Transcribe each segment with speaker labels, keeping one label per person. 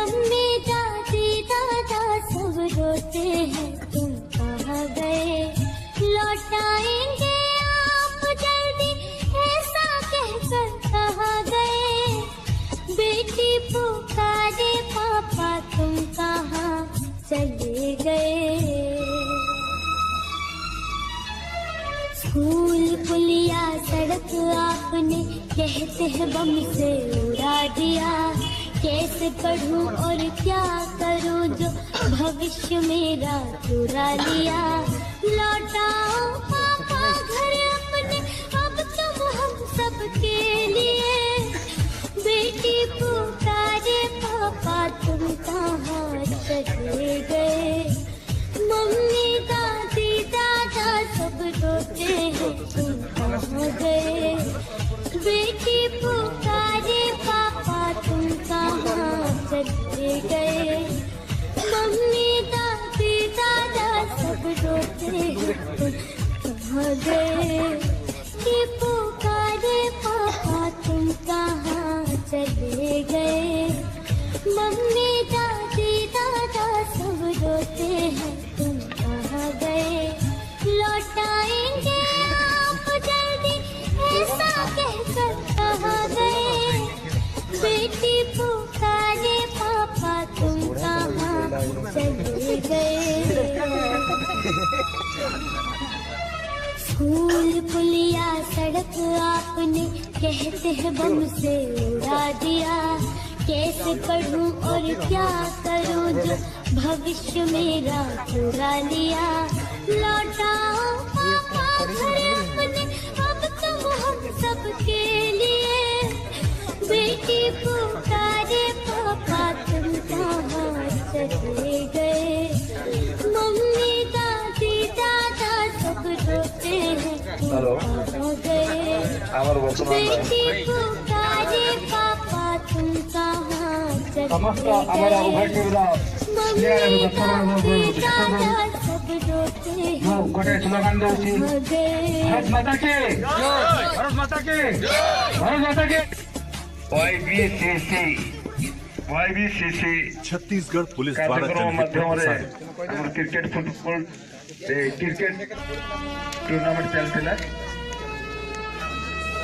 Speaker 1: Mummy दादी दादा सब रोते हैं तुम कहाँ गए, लौटाएंगे आप जल्दी ऐसा कहकर कहाँ गए। बेटी पुकारे पापा तुम कहाँ चले गए। स्कूल पुलिया सड़क आपने कहते हैं बम से उड़ा दिया। कैसे पढ़ूं और क्या करूं जो भविष्य मेरा चुरा लिया। लौटाओ पापा घर अपने अब तुम हम सबके लिए। बेटी पुकारे पापा तुम कहाँ चले गए। मम्मी दादी दादा सब रोते हैं तुम कहाँ गए। बेटी पुकारे पापा तुम कहाँ चले गए। मम्मी दादी दादा सब रोते हैं तुम कहाँ गए। बेटी पुकारे पापा तुम कहाँ चले गए। मम्मी दादी दादा सब रोते हैं तुम कहाँ गए। लौटाएंगे आप जल्दी ऐसा कहकर कहाँ गए। बेटी पुकारे पापा तुम कहाँ चले गए। स्कूल पुलिया सड़क आपने कहते हैं बम से उड़ा दिया। कैसे पढ़ूं और क्या करूं जो भविष्य मेरा चुरा लिया। लौटाओ पापा घर अपने अब तुम हम सबके लिए। बेटी पुकारे पापा तुम कहाँ चले गए। मम्मी दादी दादा सब रोते हैं तुम कहाँ गए। बेटी पुकारे पापा तुम कहाँ चले गए। मम्मी दादा सब रोते हैं
Speaker 2: गोटे स्लोगान दौची भारत माता के भारत माता के भारत माता के। YBCC
Speaker 3: छत्तीसगढ़ पुलिस
Speaker 2: कार्यक्रम माध्यम क्रिकेट फुटबॉल क्रिकेट टूर्नामेंट चलता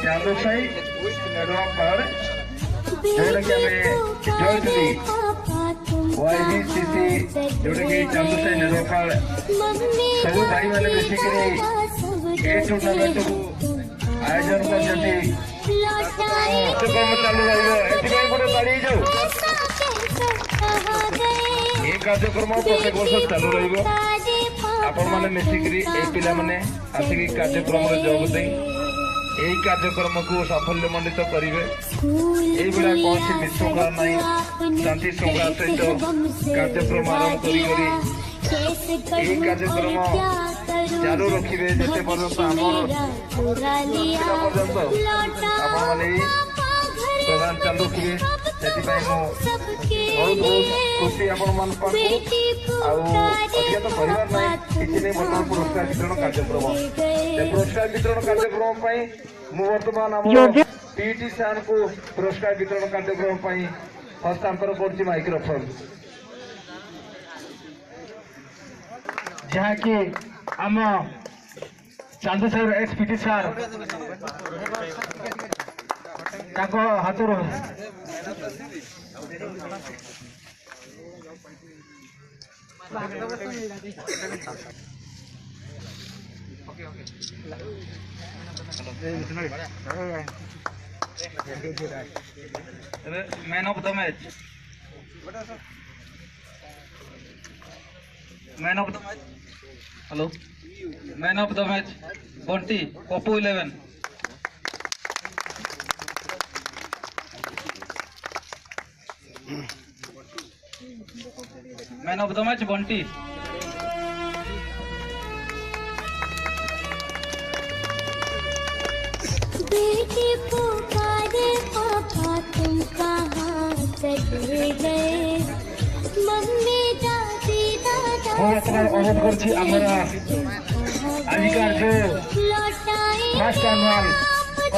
Speaker 2: चांदो साई नेडवा पर जोड़ा कि हमें जॉइंटली YBCC जोड़ा कि चांदो साई नेडवा पर सब भाई मैंने बेसिकली ये टूर्नामेंट को आयोजन कर कार्यक्रम चालू ये कार्यक्रम प्रत्येक वर्ष चालू आपण मैंने मिसिकी पिला मैंने आसिक कार्यक्रम जोग दे यही कार्यक्रम को साफल्यमंडित करेंगे। ये कौन सी विशृंखला नहीं शांति श्रृंखला सहित कार्यक्रम आरंभ कर कार्यक्रम चालू रखिए जिते पर्यंत प्रधान चालू रखिए से बहुत खुशी आपण अधिका तो परिवार ना किसी नहीं बर्तमान पुरस्कार वितरण कार्यक्रम पुरस्कार वितरण कार्यक्रम बर्तमान आम पीटी सार को पुरस्कार वितरण कार्यक्रम हस्तांतर कर माइक्रोफोन जहाँकि आम चांदसाई एसपीटी सार हाथ man of the match man of the hello man of the match Bunty Pappu 11 man of the match Bunty
Speaker 1: बेटी पुकारे पापा तुम कहाँ चले गए। मम्मी दादी दादा
Speaker 2: अनुरोध करछि हमरा आजिकार जो फर्स्ट एनुअल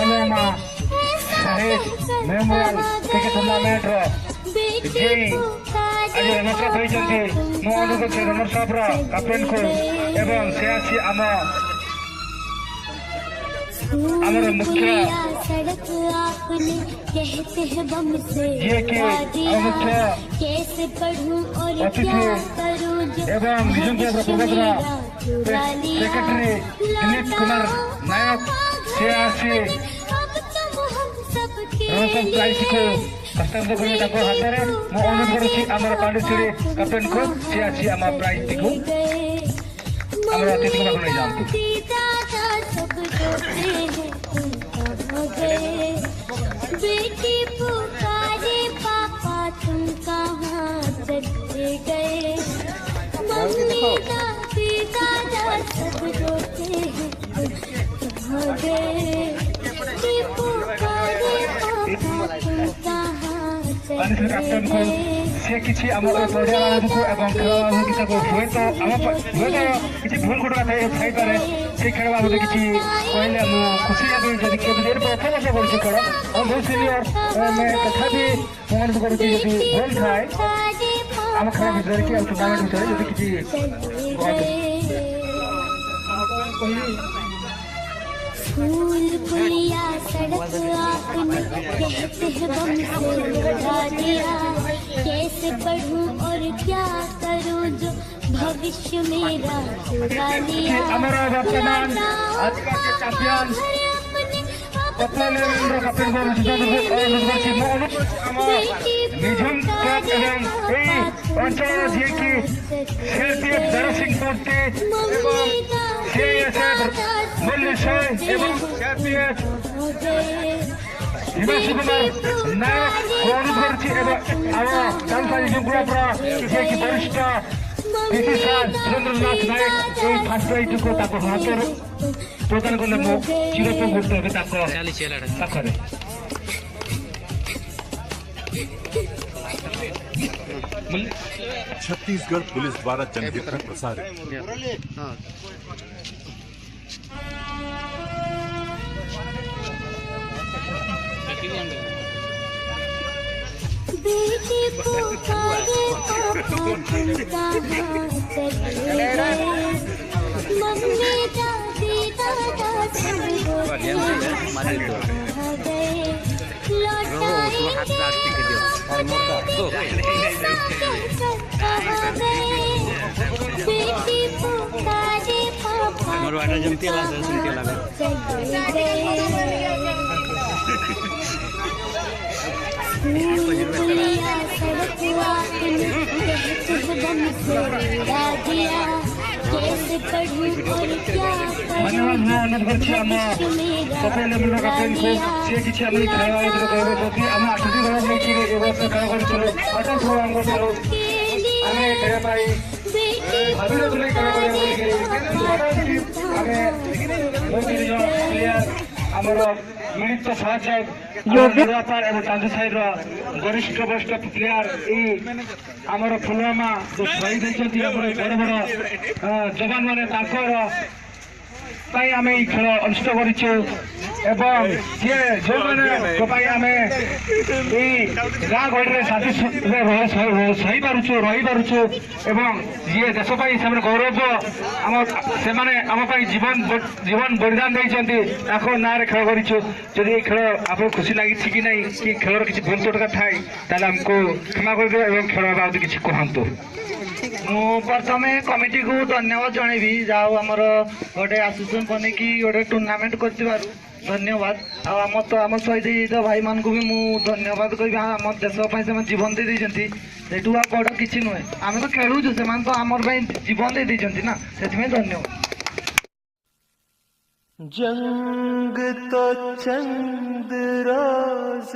Speaker 2: ओलोमा साहेब मेमोरियल क्रिकेट टूर्नामेंट रो विजयी आज रनर्स अप होइछन्ति मो अनुरोध छै रनर्स अप रा कैप्टन को एवं से आछि हमारा मुख्य
Speaker 1: सड़क आपने कहते हैं बम से
Speaker 2: ये कि मुख्य
Speaker 1: कैसे पढ़ूं और क्या करूं जो
Speaker 2: एवं विजन सेक्रेटरी दिलीप कुमार नायक से आछि
Speaker 1: अब तुम हम सबके
Speaker 2: रनर्स प्राइज को हस्तांतर करिवे ताको हातरे मो अनुरोध करूछि हमर पांडिचेरी कैप्टन को से आछि हमर प्राइज को हमर अतिथि को नहीं जानते
Speaker 1: बेटी पुकारे पापा तुम कहाँ चले गए मम्मी दादी दादा सब रोते हैं कहाँ गए बेटी पुकारे पापा तुम कहाँ चले गए
Speaker 2: से किछि हमर पढ़िया को एवं खेल किछि को हुए तो किछि भूल घटना थाई पारे से खेल बाबद किछि कहले मु खुशी लागै जदि के देर प्रथम से करछि खेल हम बहुत सीनियर मैं तथापि मन करू कि यदि भूल थाए हम खेल भीतर के टूर्नामेंट भीतर यदि किछि
Speaker 1: फूल पुलिया सड़क आपने कहते हैं बम से उड़ा दिया कैसे पढ़ूं और क्या करूं जो भविष्य मेरा चुरा लिया
Speaker 2: हमारा वर्तमान आज का के चैंपियन पत्नीन्द्र कैप्टन को निझुम कप एवं এই অঞ্চল যে কি সিআরপিএফ দ্বারা সিং করতে এবং সিআইএসএফ মল্লিশয় এবং সিআরপিএফ হিমাংশু কুমার নায়ক অনুরোধ করছি এবং আমার চালসাই জুগুড়াপুরা যে কি বরিষ্ঠ পিটি স্যার সুরেন্দ্রনাথ নায়ক এই ফার্স্ট প্রাইজটুকু তাকে হাতের প্রদান করলে মো চিরোপকৃত হবে তাকে পাখরে
Speaker 3: छत्तीसगढ़ पुलिस द्वारा जनहित में प्रसारित
Speaker 1: बेटी पुकारे पापा चले गए मम्मी दादी दादा सब रोते कहाँ गए कहाँ गए बेटी पुकारे पापा चले गए पुलिया सड़क आपने कहते हैं बम से उड़ा दिया कैसे पढ़ूं और क्या
Speaker 2: धन्यवाद मैं अनुरोध करछि हम कपिल मिलो कैप्टन को से किछि हम खेलाड़ी को कहबो जदि हम 8 दिन रह कि ए वर्ष खेल करछलो अटल प्रोग्राम करछलो हमें खेल पाई भाबिलो तुले खेल करे हमें बहुत जो प्लेयर हमरो मिलित सहयोग योगदान एवं चांदसाईर वरिष्ठ वरिष्ठ प्लेयर आमर फुलवामा जो शहीद होती बड़ बड़ जवान मैंने आम खेल अनुष्ठित कर जो मैंने आम गाँ गहली शांति सही पार्चु रही पार्चु एवं जी देशपाई से गौरव आम जीवन जीवन बलिदान देते ना खेल करी खेल आप खुशी लगी कि नहीं कि खेल किसी भूल चोटका थाई आमको क्षमा कर खेल बाबद किसी कहतु
Speaker 4: मु प्रथम कमिटी को धन्यवाद जनइबी जाओ आमर गोटे आसोसिएशन बन कि गोटे टूर्नामेंट कर धन्यवाद आम शहीद भाई मान को भी मुझे धन्यवाद कह आम देश से जीवन दे देती सेठू आ बड़ कि नुहे आम तो खेलुचु से तो आमर जीवन दे देती ना से धन्यवाद।
Speaker 5: जंग तो चंद रोज